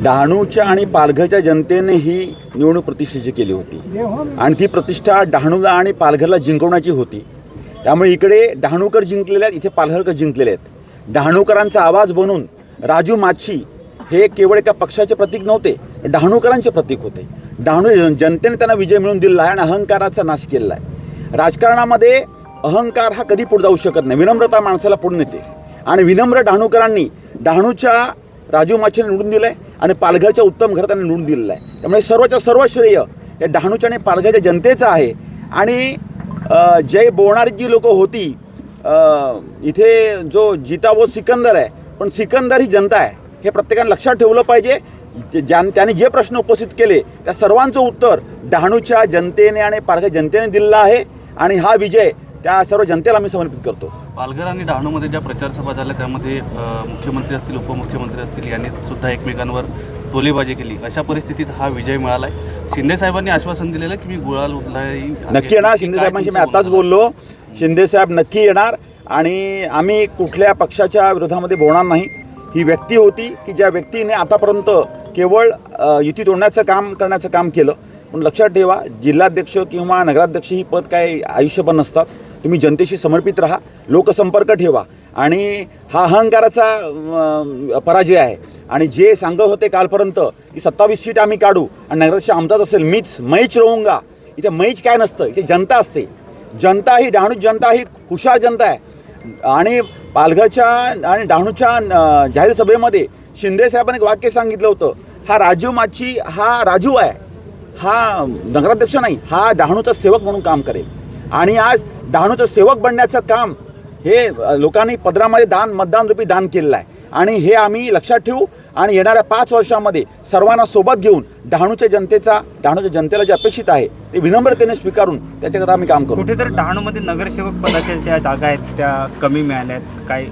डहाणूच्या आणि पालघरच्या जनतेने ही निवडणूक प्रतिष्ठेची केली होती आणि ती प्रतिष्ठा डहाणूला आणि पालघरला जिंकवण्याची होती. त्यामुळे इकडे डहाणूकर जिंकलेले आहेत, इथे पालघरकर जिंकलेले आहेत. डहाणूकरांचा आवाज बनून राजू माच्छी हे केवळ एका पक्षाचे प्रतीक नव्हते, डहाणूकरांचे प्रतीक होते. डहाणू जनतेने त्यांना विजय मिळवून दिला आहे आणि अहंकाराचा नाश केलेला आहे. राजकारणामध्ये अहंकार हा कधी पुढे जाऊ शकत नाही, विनम्रता माणसाला पुढे नेते आणि विनम्र डहाणूकरांनी डहाणूच्या राजू माच्छीने निवडून दिलं आहे आणि पालघरच्या उत्तम घरातांनी निवडून दिलेलं आहे. त्यामुळे सर्वच्या सर्व श्रेय या डहाणूच्या आणि पालघरच्या जनतेचं आहे. आणि जय बोलणारी जी लोकं होती, इथे जो जिता वो सिकंदर आहे, पण सिकंदर ही जनता आहे हे प्रत्येकाने लक्षात ठेवलं पाहिजे. त्याने जे प्रश्न उपस्थित केले त्या सर्वांचं उत्तर डहाणूच्या जनतेने आणि पालघर जनतेने दिलेलं आहे आणि हा विजय त्या सर्व जनतेला मी समर्पित करतो. पालघर आणि डहाणूमध्ये ज्या प्रचारसभा झाल्या त्यामध्ये मुख्यमंत्री असतील, उपमुख्यमंत्री असतील यांनी सुद्धा एकमेकांवर टोलीबाजी केली. अशा परिस्थितीत हा विजय मिळाला आहे. शिंदे साहेबांनी आश्वासन दिलेलं की मी गुलाल उधळीन. नक्की येणार. शिंदे साहेबांशी मी आताच बोललो. शिंदे साहेब नक्की येणार आणि आम्ही कुठल्या पक्षाच्या विरोधामध्ये बोलणार नाही. ही व्यक्ती होती की ज्या व्यक्तीने आतापर्यंत केवळ युती तोडण्याचं काम करण्याचं काम केलं. पण लक्षात ठेवा, जिल्हाध्यक्ष किंवा नगराध्यक्ष ही पद काय आयुष्यभर नसतात. तुम्ही जनतेशी समर्पित राहा, लोकसंपर्क ठेवा आणि हा अहंकाराचा पराजय आहे. आणि जे सांगत होते कालपर्यंत की 27 सीट आम्ही काढू आणि नगराध्यक्ष आमचाच असेल, मैच राहूंगा, इथे मैच काय नसतं, इथे जनता असते. जनता ही डहाणू जनता ही हुशार जनता आहे. आणि पालघरच्या आणि डहाणूच्या जाहीर सभेमध्ये शिंदे साहेबांनी एक वाक्य सांगितलं होतं, हा राजू माच्छी हा राजू आहे, हा नगराध्यक्ष नाही, हा डहाणूचा सेवक म्हणून काम करेल. आणि आज डहाणूचं सेवक बनण्याचं काम हे लोकांनी पदरामध्ये मतदान रूपी दान केलेलं आहे. आणि हे आम्ही लक्षात ठेवू आणि येणाऱ्या 5 वर्षामध्ये सर्वांना सोबत घेऊन डहाणूच्या जनतेला जे अपेक्षित आहे ते विनम्रतेने स्वीकारून त्याच्याकरता आम्ही काम करू. कुठेतरी डहाणूमध्ये नगरसेवक पदाच्या ज्या जागा आहेत त्या कमी मिळाल्या आहेत काय?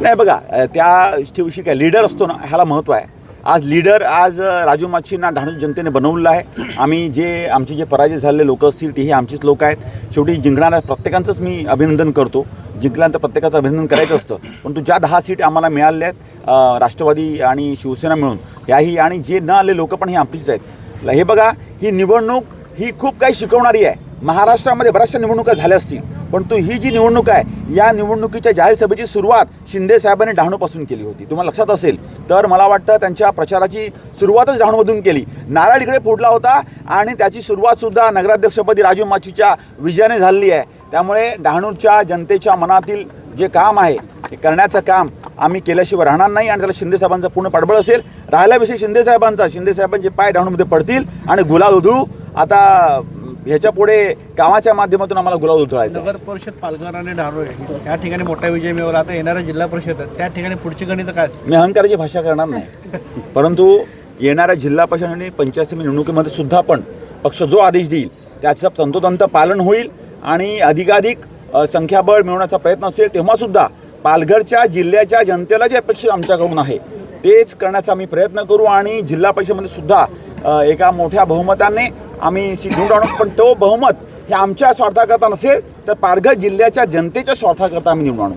नाही बघा, त्या दिवशी काय लीडर असतो ना, ह्याला महत्त्व आहे. आज राजू माच्छींना डहाणूच्या जनतेने बनवलेलं आहे. आमचे जे पराजय झालेले लोक असतील तेही आमचीच लोक आहेत. शेवटी जिंकणाऱ्या प्रत्येकांचंच मी अभिनंदन करतो. जिंकल्यानंतर प्रत्येकाचं अभिनंदन करायचं असतं. परंतु ज्या 10 सीट आम्हाला मिळाल्या आहेत राष्ट्रवादी आणि शिवसेना मिळून याही, आणि जे न आले लोक पण हे आमचीच आहेत. हे बघा, ही निवडणूक ही खूप काही शिकवणारी आहे. महाराष्ट्रामध्ये बऱ्याचशा निवडणुका झाल्या असतील, परंतु ही जी निवडणूक आहे या निवडणुकीच्या जाहीर सभेची सुरुवात शिंदे साहेबांनी डहाणूपासून केली होती. तुम्हाला लक्षात असेल तर मला वाटतं त्यांच्या प्रचाराची सुरुवातच डहाणूमधून केली. नारळ इकडे फोडला होता आणि त्याची सुरुवातसुद्धा नगराध्यक्षपदी राजू माच्छीच्या विजयाने झालेली आहे. त्यामुळे डहाणूच्या जनतेच्या मनातील जे काम आहे हे करण्याचं काम आम्ही केल्याशिवाय राहणार नाही आणि त्याला शिंदे साहेबांचा पूर्ण पाठबळ असेल. राहिला विषय शिंदे साहेबांचे पाय डहाणूमध्ये पडतील आणि गुलाल उधळू. आता ह्याच्या पुढे कामाच्या माध्यमातून आम्हाला गुलाल उधळायचा. नगर परिषद पालघर आणि डहाणू या ठिकाणी मोठा विजय मिळवला. आता येणाऱ्या जिल्हा परिषद त्या ठिकाणी पुढची गणित काय? मी अहंकाराची भाषा करणार नाही, परंतु येणाऱ्या जिल्हा परिषद आणि पंचायत समिती निवडणुकीमध्ये सुद्धा पण पक्ष जो आदेश देईल त्याचं तंतोतंत पालन होईल आणि अधिकाधिक संख्याबळ मिळवण्याचा प्रयत्न असेल. तेव्हासुद्धा पालघरच्या जिल्ह्याच्या जनतेला जे अपेक्षित आमच्याकडून आहे तेच करण्याचा आम्ही प्रयत्न करू आणि जिल्हा परिषदेमध्ये सुद्धा एका मोठ्या बहुमताने आम्ही निवडून आणू. पण तो बहुमत हे आमच्या स्वार्थाकरता नसेल तर पालघर जिल्ह्याच्या जनतेच्या स्वार्थाकरता आम्ही निवडून आणू.